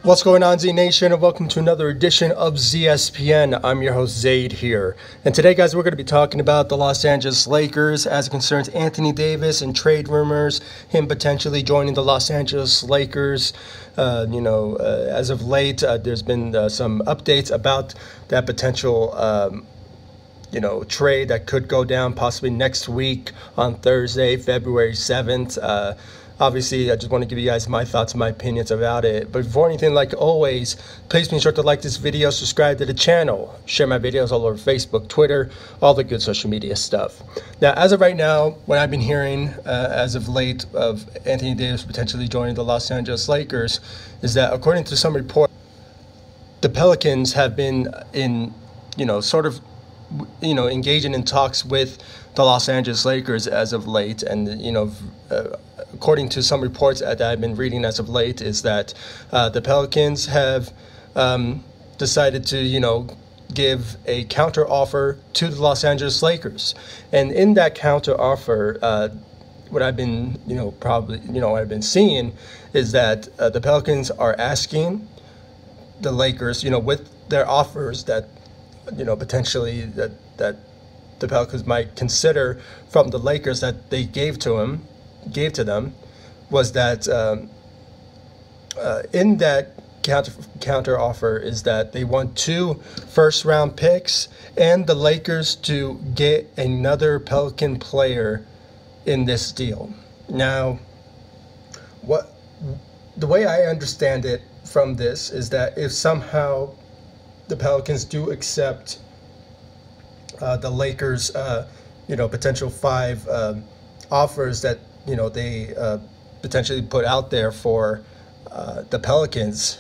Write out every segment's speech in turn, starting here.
What's going on, Z Nation, and welcome to another edition of ZSPN. I'm your host, Zaid here. And today, guys, we're going to be talking about the Los Angeles Lakers as it concerns Anthony Davis and trade rumors, him potentially joining the Los Angeles Lakers. As of late, there's been some updates about that potential trade that could go down possibly next week on Thursday, February 7th. Obviously, I just want to give you guys my thoughts and my opinions about it. But before anything, like always, please be sure to like this video, subscribe to the channel, share my videos all over Facebook, Twitter, all the good social media stuff. Now, as of right now, what I've been hearing as of late of Anthony Davis potentially joining the Los Angeles Lakers is that, according to some reports, the Pelicans have been engaging in talks with the Los Angeles Lakers as of late. And, according to some reports that I've been reading as of late, is that the Pelicans have decided to, give a counter offer to the Los Angeles Lakers. And in that counter offer, what I've been, what I've been seeing is that the Pelicans are asking the Lakers, with their offers that, potentially that the Pelicans might consider from the Lakers that they gave to them, was that in that counter offer is that they want 2 first-round picks and the Lakers to get another Pelican player in this deal. Now, the way I understand it from this is that if somehow the Pelicans do accept the Lakers, potential 5 offers that they potentially put out there for the Pelicans.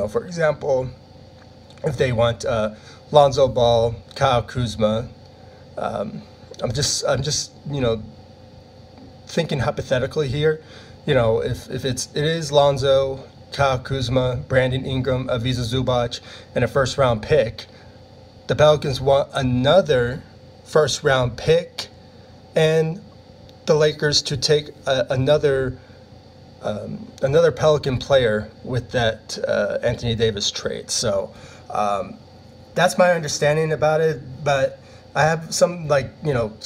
For example, if they want Lonzo Ball, Kyle Kuzma, I'm just thinking hypothetically here. If it is Lonzo, Kyle Kuzma, Brandon Ingram, Aviza Zubac, and a first-round pick, the Pelicans want another first-round pick and the Lakers to take another Pelican player with that Anthony Davis trade. So that's my understanding about it. But I have some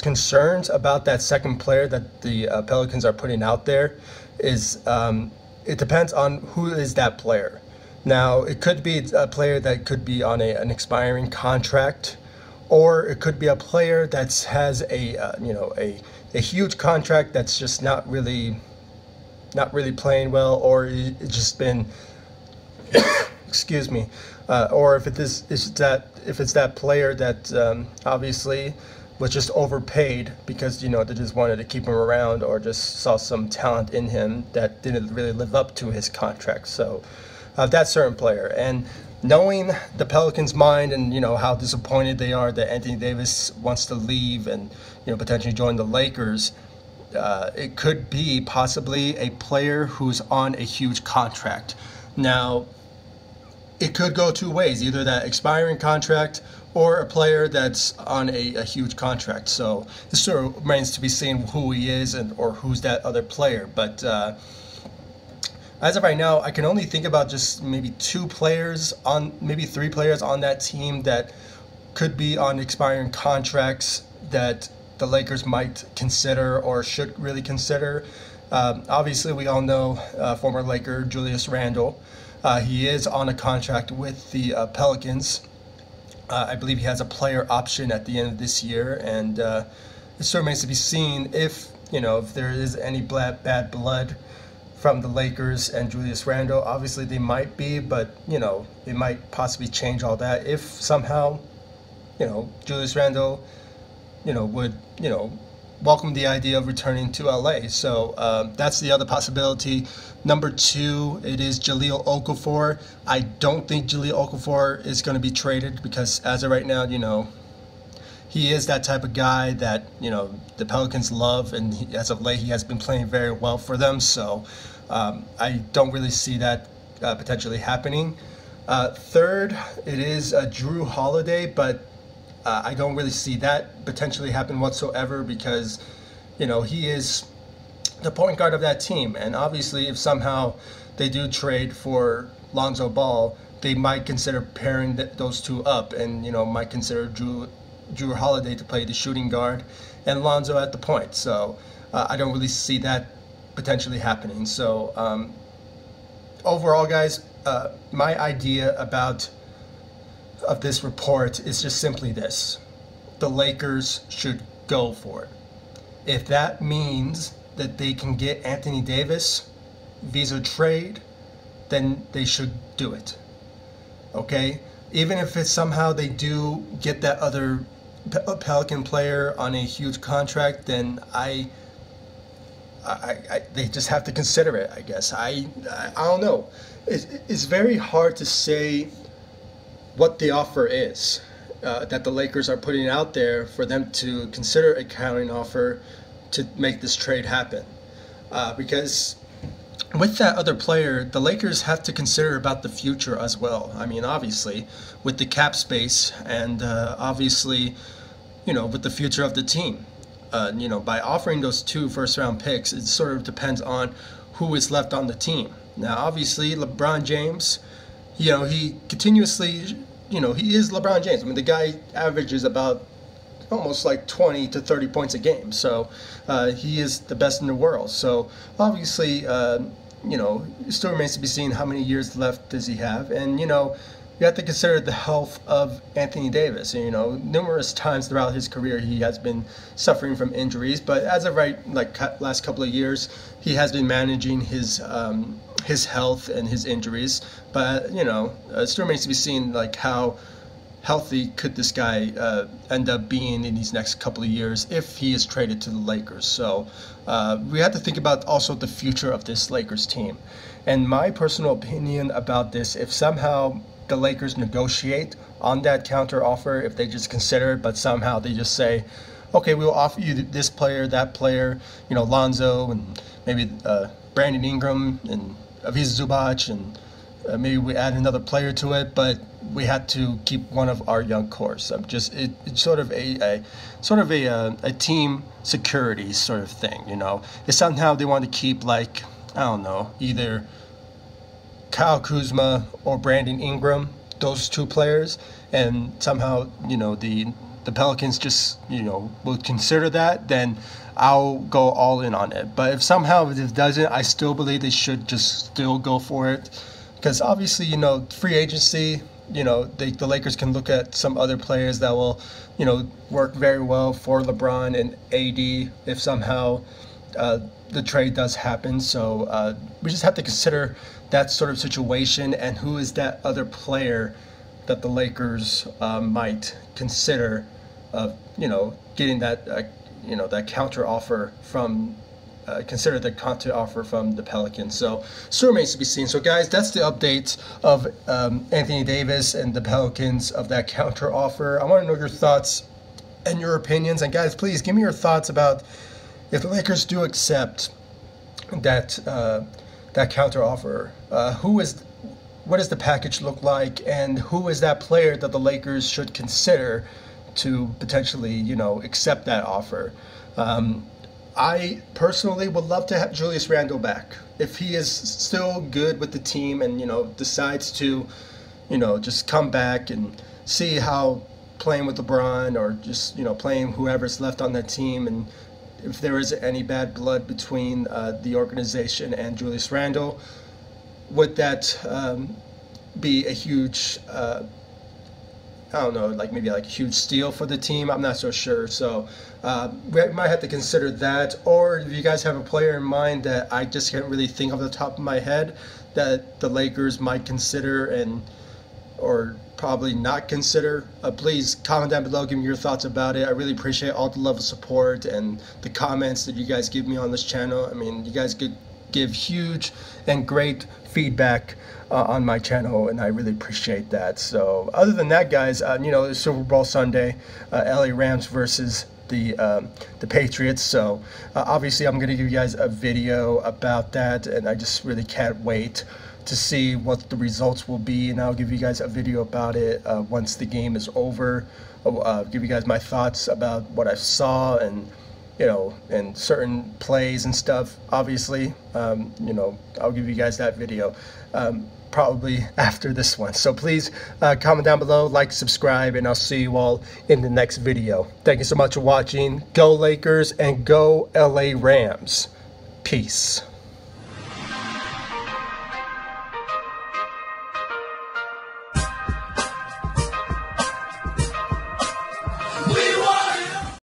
concerns about that second player that the Pelicans are putting out there. It depends on who is that player. Now, it could be a player that could be on an expiring contract, or it could be a player that has a huge contract that's just not really playing well, or it's just been excuse me, or if it's that player that obviously was just overpaid because they just wanted to keep him around, or just saw some talent in him that didn't really live up to his contract. So that certain player, and knowing the Pelicans' mind and how disappointed they are that Anthony Davis wants to leave and potentially join the Lakers, it could be possibly a player who's on a huge contract. Now, it could go 2 ways: either that expiring contract or a player that's on a huge contract. So this sort of remains to be seen who he is or who's that other player. But as of right now, I can only think about just maybe 3 players on that team that could be on expiring contracts that the Lakers might consider or should really consider. Obviously, we all know former Laker Julius Randle. He is on a contract with the Pelicans. I believe he has a player option at the end of this year, and it sort of remains to be seen if there is any bad blood from the Lakers and Julius Randle. Obviously, they might be, but it might possibly change all that if somehow Julius Randle would welcome the idea of returning to LA. So that's the other possibility. Number 2, it is Jahlil Okafor. I don't think Jahlil Okafor is going to be traded because as of right now, he is that type of guy that the Pelicans love, and as of late he has been playing very well for them. So I don't really see that potentially happening. Third, it is Jrue Holiday, but I don't really see that potentially happen whatsoever because, he is the point guard of that team. And obviously, if somehow they do trade for, Lonzo Ball, they might consider pairing those two up, and might consider Drew Holiday to play the shooting guard and Lonzo at the point. So I don't really see that potentially happening. So overall, guys, my idea of this report is just simply this: the Lakers should go for it. If that means that they can get Anthony Davis via trade, then they should do it. Okay? Even if it's somehow they do get that other Pelican player on a huge contract, then they just have to consider it, I guess. I don't know. It's very hard to say what the offer is that the Lakers are putting out there for them to consider a counting offer to make this trade happen. Because with that other player, the Lakers have to consider about the future as well. I mean, obviously, with the cap space and obviously, with the future of the team. By offering those 2 first-round picks, it sort of depends on who is left on the team. Now, obviously, LeBron James, he continuously, he is LeBron James. I mean, the guy averages about almost like 20 to 30 points a game. So he is the best in the world. So obviously, it still remains to be seen how many years left does he have. And, you have to consider the health of Anthony Davis. Numerous times throughout his career, he has been suffering from injuries. But as of last couple of years, he has been managing his health and his injuries. But, it still remains to be seen, how healthy could this guy end up being in these next couple of years if he is traded to the Lakers. So we have to think about also the future of this Lakers team. And my personal opinion about this, if somehow the Lakers negotiate on that counter offer, if they just consider it, but somehow they just say, okay, we'll offer you this player, that player, Lonzo, and maybe Brandon Ingram and Aviza Zubac, and maybe we add another player to it, but we had to keep one of our young cores. It's sort of a team security sort of thing. If somehow they want to keep either Kyle Kuzma or Brandon Ingram, those 2 players, and somehow the Pelicans just will consider that, then I'll go all in on it. But if somehow it doesn't, I still believe they should just still go for it, because obviously free agency, the Lakers can look at some other players that will work very well for LeBron and AD if somehow the trade does happen. So we just have to consider that sort of situation and who is that other player that the Lakers might consider getting that that counter offer from consider the counter offer from the Pelicans. So still remains to be seen. So guys, that's the update of Anthony Davis and the Pelicans of that counter offer. I want to know your thoughts and your opinions. And guys, please give me your thoughts about if the Lakers do accept that that counter offer. What does the package look like, and who is that player that the Lakers should consider to potentially, accept that offer? I personally would love to have Julius Randle back. If he is still good with the team and, decides to, just come back and see how playing with LeBron or just, playing whoever's left on that team, and if there is any bad blood between the organization and Julius Randle, would that be a huge, maybe a huge steal for the team? I'm not so sure. So we might have to consider that. Or if you guys have a player in mind that I just can't really think off the top of my head that the Lakers might consider or probably not consider, please comment down below, give me your thoughts about it. I really appreciate all the love and support and the comments that you guys give me on this channel. I mean, you guys could give huge and great feedback on my channel, and I really appreciate that. So other than that, guys, it's Super Bowl Sunday, LA Rams versus the Patriots. So obviously I'm going to give you guys a video about that, and I just really can't wait to see what the results will be, and I'll give you guys a video about it once the game is over. I'll give you guys my thoughts about what I saw and you know, and certain plays and stuff, obviously, you know, I'll give you guys that video probably after this one. So please comment down below, like, subscribe, and I'll see you all in the next video. Thank you so much for watching. Go Lakers and go LA Rams. Peace.